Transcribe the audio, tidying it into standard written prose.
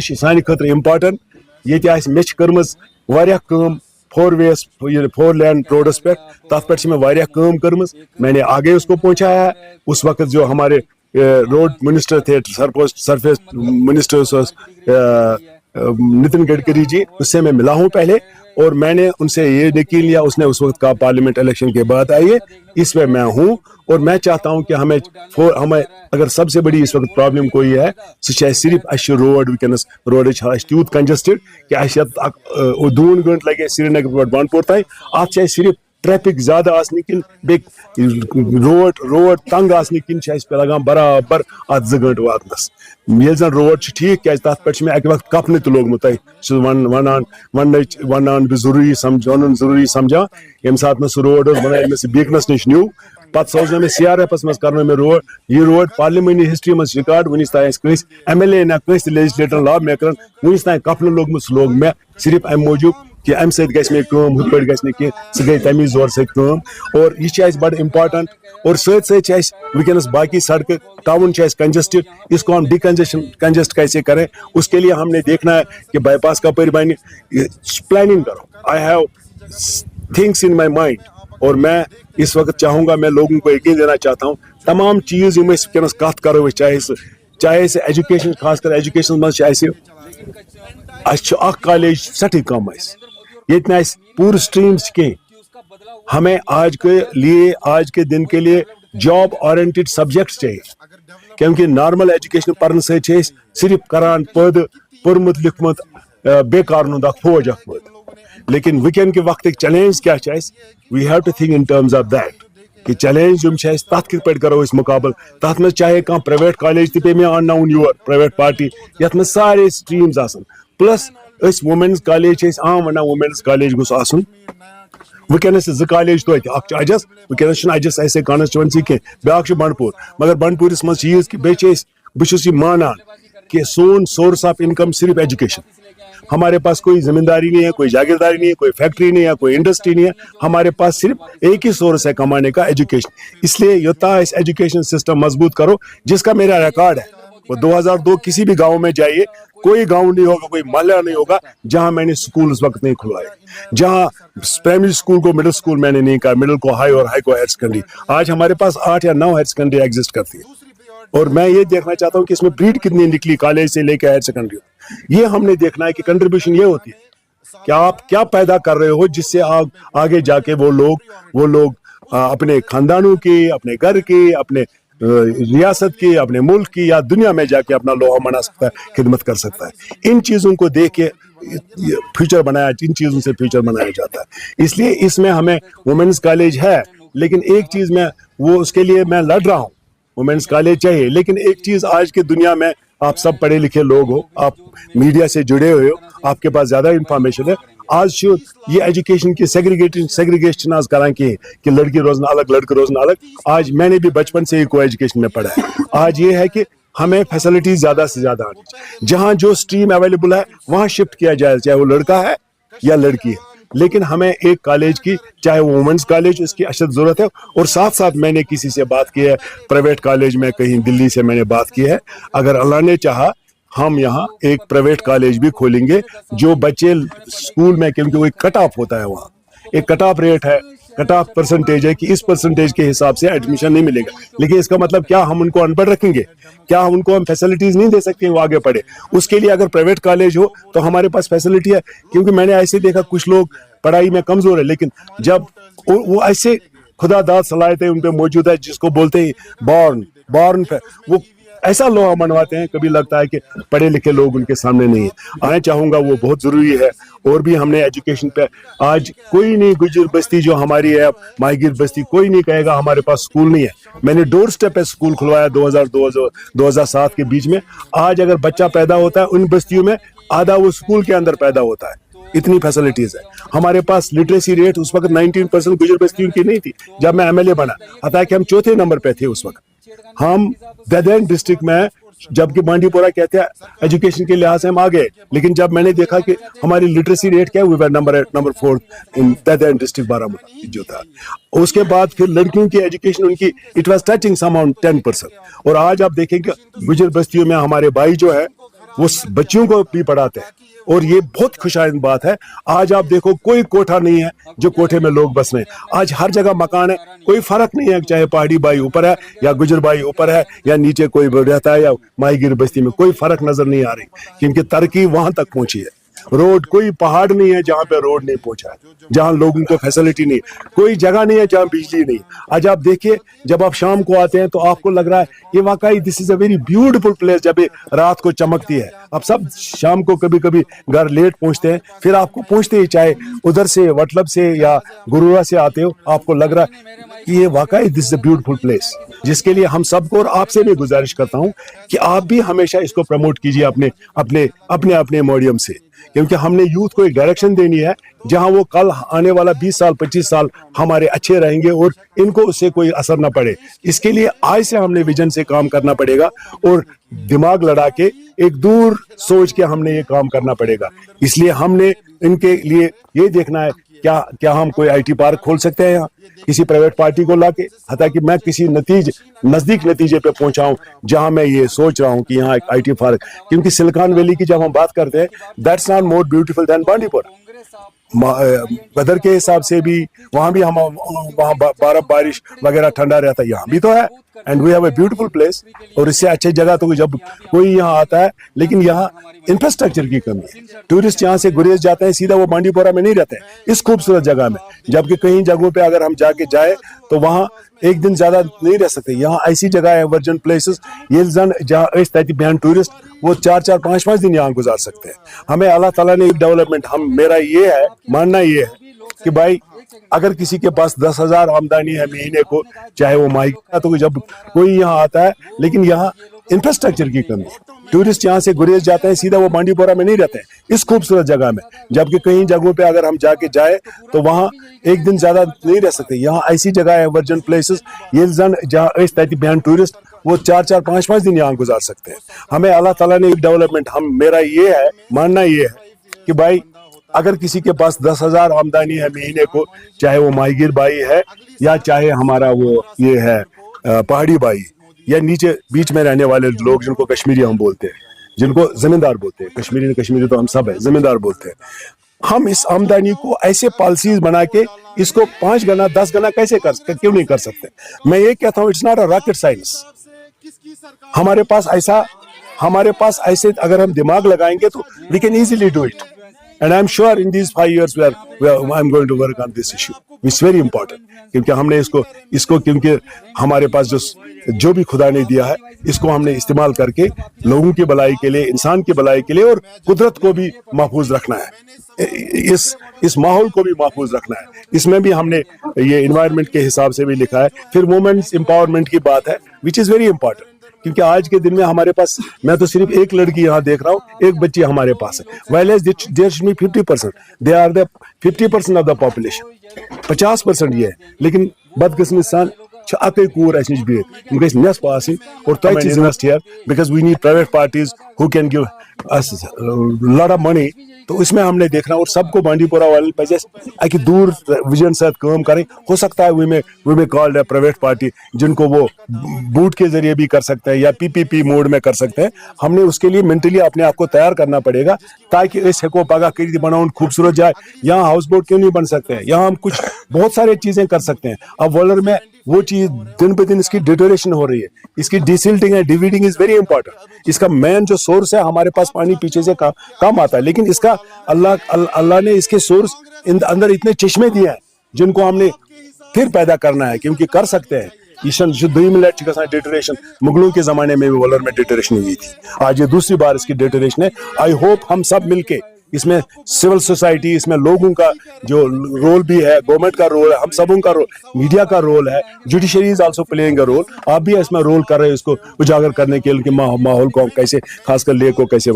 سانہِ خٲطرٕ اِمپاٹنٹ ییٚتہِ آسہِ مےٚ چھِ کٔرمٕژ واریاہ کٲم four ways four lane roads پہ تر پہ میں واریاہ کام کرمز میں نے آگے اس کو پہنچایا ہے. اس وقت جو ہمارے روڈ منسٹر تھے سرفیس منسٹر نتن گڈکری جی, اس سے میں ملا ہوں پہلے, اور میں نے ان سے یہ یقین لیا. اس نے اس وقت کہا پارلیمنٹ الیکشن کے بعد آئیے, اس میں ہوں. اور میں چاہتا ہوں کہ ہمیں اگر سب سے بڑی اس وقت پرابلم کوئی ہے سہ صرف روڈ ونکس روڈ تیوت کنجسٹڈ کہ دون گنٹ لگے سری نگر پہ بنڈ پور تین. ات صرف ٹریفک زیادہ آسنے کن روڈ تنگ آسنے کن لگان برابر ات 2 گنٹ واتنس. یل زن روڈ ٹھیک کیا تر پہ اکہ وقت کپن تہ لوگمت ونان ضروری ضروری سمجھان یم سات میں سہ روڈ بنایا سہ بیکنس نش نیو پتہ سوز میں سی آر ایفس مز کرو میں روڈ یہ روڈ پارلیمانی ہسٹری مز ریکارڈ ونس تین کنس ایم ایل اے نا کنس لیجسلیٹر لا میکرن ونس تین کپن لوگمت سہ لوگ میں صرف ام موجود کہ ام ست گھس کم ہت پہ گھس نی سہ گئی تمی زور ست کم. اور یہ بڑا امپاٹنٹ. اور ست ونکس باقی سڑکیں ٹاؤن کنجسٹڈ, اس کو ہم کنجسٹ کیسے کریں, اس کے لیے ہم نے دیکھنا ہے کہ بائی پاس کپر بنے, پلاننگ کرو. I have things in my mind. اور میں اس وقت چاہوں گا, میں لوگوں کو یقین دینا چاہتا ہوں تمام چیز ونکس کت کرو چاہے سہ ایجوکیشن خاص کر ایجوکیشن مز اخ کالج سٹھی کم یہ پور اسٹریمس کی. ہمیں آج کے دن کے لیے جاب اورینٹڈ سبجیکٹس چاہیے, کیونکہ نارمل ایجوکیشن پڑھنے سے صرف کران پد پورمت لکھمت بے قانون فوج اخ پد. لیکن ونکین کے وقت چیلنج کیا we have to think in terms of that کہ چیلنج تک کت پہ کرو مقابل. تر میں چاہے کھانا پرائیویٹ کالج تہ پہ میں اناؤن یور پرائیویٹ پارٹی یت میں سارے سٹریمز آسن پلس وومینز کالج عام ونان وومینز کالج گوس آسن. ونکس 2 کالج توتہ اخ اجس ونکس اجس ایسے کانسٹیچوینسی کی بیاکھ بنڈپور, مگر بنڈپورس مز چیز کہ بہت یہ مانان کہ سون سورس آف انکم صرف ایجوکیشن. ہمارے پاس کوئی زمینداری نہیں ہے, کوئی جاگیرداری نہیں ہے, کوئی فیکٹری نہیں ہے, کوئی انڈسٹری نہیں ہے. ہمارے پاس صرف ایک ہی سورس ہے کمانے کا, ایجوکیشن. اس لیے یوتا اس ایجوکیشن سسٹم مضبوط کرو جس کا میرا ریکارڈ ہے. وہ 2002 کسی بھی گاؤں میں جائیے, کوئی گاؤں نہیں ہوگا, کوئی محلہ نہیں ہوگا جہاں میں نے سکول اس وقت نہیں کھلوائے, جہاں پرائمری سکول کو مڈل سکول میں نے نہیں کہا, مڈل کو ہائی اور ہائی کو ہائر سیکنڈری. آج ہمارے پاس 8 یا 9 ہائر سیکنڈری ایگزسٹ کرتی ہے. اور میں یہ دیکھنا چاہتا ہوں کہ اس میں بریڈ کتنی نکلی کالج سے لے کے ہائر سیکنڈری. یہ ہم نے دیکھنا ہے کہ کنٹریبیوشن یہ ہوتی ہے کہ آپ کیا پیدا کر رہے ہو جس سے آگے جا کے وہ لوگ اپنے خاندانوں کی, اپنے گھر کی, اپنے ریاست کی, اپنے ملک کی یا دنیا میں جا کے اپنا لوہا منا سکتا ہے, خدمت کر سکتا ہے. ان چیزوں کو دیکھ کے ان چیزوں سے فیوچر بنایا جاتا ہے. اس لیے اس میں ہمیں وومینز کالج ہے, لیکن ایک چیز میں اس کے لیے میں لڑ رہا ہوں, وومینز کالج چاہیے. لیکن ایک چیز آج کی دنیا میں آپ سب پڑھے لکھے لوگ ہو, آپ میڈیا سے جڑے ہوئے ہو, آپ کے پاس زیادہ انفارمیشن ہے. آج یہ ایجوکیشن کی سیگریگیشن آج کران کہ لڑکی روزنا الگ لڑکے روزنا الگ. آج میں نے بھی بچپن سے ہی کو ایجوکیشن میں پڑھا ہے. آج یہ ہے کہ ہمیں فیسلٹیز زیادہ سے زیادہ آنی چاہیے. جہاں جو اسٹریم اویلیبل ہے وہاں شفٹ کیا جائے, چاہے وہ لڑکا ہے یا لڑکی ہے. لیکن ہمیں ایک کالج کی, چاہے وہ وومنس کالج, اس کی اشد ضرورت ہے. اور ساتھ ساتھ میں نے کسی سے بات کی ہے پرائیویٹ کالج میں, کہیں دلی سے میں نے بات کی ہے, اگر اللہ نے چاہا ہم یہاں ایک پرائیویٹ کالج بھی کھولیں گے جو بچے اسکول میں, کیونکہ وہ ایک کٹ آف ہوتا ہے, وہاں ایک کٹ آف ریٹ ہے, کٹ آف پرسنٹیج ہے کہ اس پرسنٹیج کے حساب سے ایڈمیشن نہیں ملے گا. لیکن اس کا مطلب کیا ہم ان کو ان پڑھ رکھیں گے؟ کیا ان کو ہم فیسلٹیز نہیں دے سکتے وہ آگے پڑھے؟ اس کے لیے اگر پرائیویٹ کالج ہو تو ہمارے پاس فیسلٹی ہے. کیونکہ میں نے ایسے دیکھا کچھ لوگ پڑھائی میں کمزور ہے, لیکن جب وہ ایسے خدا داد صلاحیتیں ان پہ موجود ہے جس کو بولتے ہیں بارن پہ, وہ ایسا لوہا منواتے ہیں, کبھی لگتا ہے کہ پڑھے لکھے لوگ ان کے سامنے نہیں ہیں. میں چاہوں گا وہ بہت ضروری ہے. اور بھی ہم نے ایجوکیشن پہ, آج کوئی نہیں گجر بستی جو ہماری ہے, ماہی گیر بستی, کوئی نہیں کہے گا ہمارے پاس اسکول نہیں ہے. میں نے ڈور اسٹیپ پہ اسکول کھلوایا 2002-2007 کے بیچ میں. آج اگر بچہ پیدا ہوتا ہے ان بستیوں میں, آدھا وہ اسکول کے اندر پیدا ہوتا ہے. اتنی فیسلٹیز ہے ہمارے پاس. لٹریسی ریٹ اس وقت 19% گجر بستیوں کی نہیں تھی جب میں MLA بنا, حتیٰ کہ ہم 4تھے نمبر پہ تھے اس وقت. ہم ددین ڈسٹرکٹ میں, جبکہ بانڈی پورہ کہتے ہیں ایجوکیشن کے لحاظ سے ہم آگے, لیکن جب میں نے دیکھا کہ ہماری لٹریسی ریٹ کیا, وی ور نمبر 4 ان ددین ڈسٹرکٹ بارہمولہ جو تھا. اس کے بعد پھر لڑکیوں کی ایجوکیشن ان کی it was touching some around 10%. اور آج آپ دیکھیں کہ گجر بستیوں میں ہمارے بھائی جو ہے وہ بچیوں کو بھی پڑھاتے ہیں، اور یہ بہت خوشائند بات ہے. آج آپ دیکھو کوئی کوٹھا نہیں ہے جو کوٹھے میں لوگ بس میں، آج ہر جگہ مکان ہے. کوئی فرق نہیں ہے چاہے پہاڑی بھائی اوپر ہے یا گجر بھائی اوپر ہے یا نیچے کوئی رہتا ہے یا ماہی گیر بستی میں، کوئی فرق نظر نہیں آ رہی، کیونکہ ترقی وہاں تک پہنچی ہے. روڈ، کوئی پہاڑ نہیں ہے جہاں پہ روڈ نہیں پہنچا ہے، جہاں لوگوں کو فیسلٹی نہیں، کوئی جگہ نہیں ہے جہاں بجلی نہیں. آج آپ دیکھیے جب آپ شام کو آتے ہیں تو آپ کو لگ رہا ہے یہ واقعی دس از اے ویری بیوٹیفل پلیس. جب یہ رات کو چمکتی ہے، اب سب شام کو کبھی کبھی گھر لیٹ پہنچتے ہیں، پھر آپ کو پہنچتے ہی چاہے ادھر سے وٹلب سے یا گرورا سے آتے ہو، آپ کو لگ رہا ہے کہ یہ واقعی دس از اے بیوٹیفل پلیس، جس کے لیے ہم سب کو اور آپ سے بھی گزارش کرتا ہوں کہ آپ بھی ہمیشہ اس کو پروموٹ کیجیے اپنے میڈیم سے، کیونکہ ہم نے یوتھ کو ایک ڈائریکشن دینی ہے جہاں وہ کل آنے والا 20 سال 25 سال ہمارے اچھے رہیں گے اور ان کو اس سے کوئی اثر نہ پڑے. اس کے لیے آج سے ہم نے ویژن سے کام کرنا پڑے گا اور دماغ لڑا کے ایک دور سوچ کے ہم نے یہ کام کرنا پڑے گا. اس لیے ہم نے ان کے لیے یہ دیکھنا ہے کیا ہم کوئی آئی ٹی پارک کھول سکتے ہیں یہاں کسی پرائیویٹ پارٹی کو لا کے، حتیٰ کہ میں کسی نزدیک نتیجے پہ پہنچا ہوں جہاں میں یہ سوچ رہا ہوں کہ یہاں ایک آئی ٹی پارک، کیونکہ سلیکان ویلی کی جب ہم بات کرتے ہیں دیٹس ناٹ مور بیوٹیفل دین بانڈی پورہ. ویدر کے حساب سے بھی وہاں بھی ہم وہاں بارش وغیرہ ٹھنڈا رہتا ہے، یہاں بھی تو ہے. And we have a beautiful place. اور اس سے اچھی جگہ تو جب کوئی یہاں آتا ہے، لیکن یہاں انفراسٹرکچر کی کمی ہے. ٹورسٹ یہاں سے گریز جاتے ہیں، سیدھا وہ بانڈی پورہ میں نہیں رہتے ہیں اس خوبصورت جگہ میں، جبکہ کئی جگہوں پہ اگر ہم جا کے جائیں تو وہاں ایک دن زیادہ نہیں رہ سکتے. یہاں ایسی جگہ ہے ورجن پلیسز یہ زن جہاں اس تحت بیان ٹورسٹ وہ 4 5 دن یہاں گزار سکتے ہیں. ہمیں اللہ تعالیٰ نے ایک ڈیولپمنٹ، میرا یہ ہے ماننا یہ ہے کہ بھائی اگر کسی کے پاس 10,000 آمدنی ہے مہینے کو، چاہے وہ ماہی تو جب کوئی یہاں آتا ہے، لیکن یہاں انفراسٹرکچر کی کمی ہے. ٹورسٹ یہاں سے گریز جاتے ہیں، سیدھا وہ بانڈی پورہ میں نہیں رہتے ہیں اس خوبصورت جگہ میں، جبکہ کئی جگہوں پہ اگر ہم جا کے جائیں تو وہاں ایک دن زیادہ نہیں رہ سکتے. یہاں ایسی جگہ ہے ورجن پلیسز یہ زن جہاں اس تحت بیان ٹورسٹ وہ 4 5 دن یہاں گزار سکتے ہیں. ہمیں اللہ تعالیٰ نے ایک ڈیولپمنٹ، میرا یہ ہے ماننا یہ ہے کہ بھائی اگر کسی کے پاس 10,000 آمدنی ہے مہینے کو، چاہے وہ ماہی گیر بھائی ہے یا چاہے ہمارا وہ یہ ہے پہاڑی بھائی یا نیچے بیچ میں رہنے والے لوگ جن کو کشمیری ہم بولتے ہیں، جن کو زمیندار بولتے ہیں، کشمیری تو ہم سب ہیں، زمیندار بولتے ہیں. ہم اس آمدنی کو ایسے پالیسیز بنا کے اس کو 5 گنا 10 گنا کیوں نہیں کر سکتے. میں یہ کہتا ہوں it's not a rocket science. ہمارے پاس ایسے اگر ہم دماغ لگائیں گے تو we can easily do it. And I'm sure in these 5 years I'm going to work on this issue. It's very important. کیونکہ ہم نے اس کو کیونکہ ہمارے پاس جو بھی خدا نے دیا ہے اس کو ہم نے استعمال کر کے لوگوں کی بھلائی کے لیے، انسان کی بھلائی کے لیے اور قدرت کو بھی محفوظ رکھنا ہے، اس ماحول کو بھی محفوظ رکھنا ہے. اس میں بھی ہم نے یہ انوائرمنٹ کے حساب سے بھی لکھا ہے. پھر وومنس امپاورمنٹ کی بات ہے which is very important. کیونکہ آج کے دن میں ہمارے پاس، میں تو صرف ایک لڑکی یہاں دیکھ رہا ہوں، ایک بچی ہمارے پاس ہے. Whiles there should be 50%. They are the 50% of the population. 50% یہ ہے، لیکن بدقسمت سان اکے کور اس نش بہت یم گھس نصف آسن. اور تۄہہِ چھِ invest here because we need private parties who can give us lot of money. تو اس میں ہم نے دیکھنا اور سب کو بانڈی پورہ والے پہ اکہ دور ویژن ساتھ کام کریں. ہو سکتا ہے we may call a private party جن کو وہ بوٹ کے ذریعے بھی کر سکتے ہیں یا PPP موڈ میں کر سکتے ہیں. ہم نے اس کے لیے مینٹلی اپنے آپ کو تیار کرنا پڑے گا تاکہ اس ہیکو پگہ کر بناؤں خوبصورت جائے. یہاں ہاؤس بوٹ کیوں نہیں بن سکتے ہیں؟ یہاں ہم کچھ بہت سارے چیزیں کر سکتے ہیں. اب ولر میں وہ چیز دن بہ دن اس کی ڈیٹوریشن ہو رہی ہے، اس کی ڈیسلٹنگ ہے، ڈیویڈنگ از ویری امپورٹنٹ. اس کا مین جو سورس ہے ہمارے پاس پانی پیچھے سے کم آتا ہے، لیکن اس کا اللہ نے اس کے سورس اندر اتنے چشمے دیے ہیں جن کو ہم نے پھر پیدا کرنا ہے، کیونکہ کر سکتے ہیں. یہ دویم لٹ گھان ڈیٹوریشن مغلوں کے زمانے میں بھی ولر میں ڈیٹوریشن ہوئی تھی، آج یہ دوسری بار اس کی ڈیٹوریشن ہے. آئی ہوپ ہم سب مل کے اس میں سول سوسائٹی، اس میں لوگوں کا جو رول بھی ہے، گورنمنٹ کا رول ہے، ہم سبوں کا رول، میڈیا کا رول ہے، judiciary is also playing a role. آپ بھی اس میں رول کر رہے ہیں اس کو اجاگر کرنے کے لیے کہ ماحول کو کیسے، خاص کر لیک کو کیسے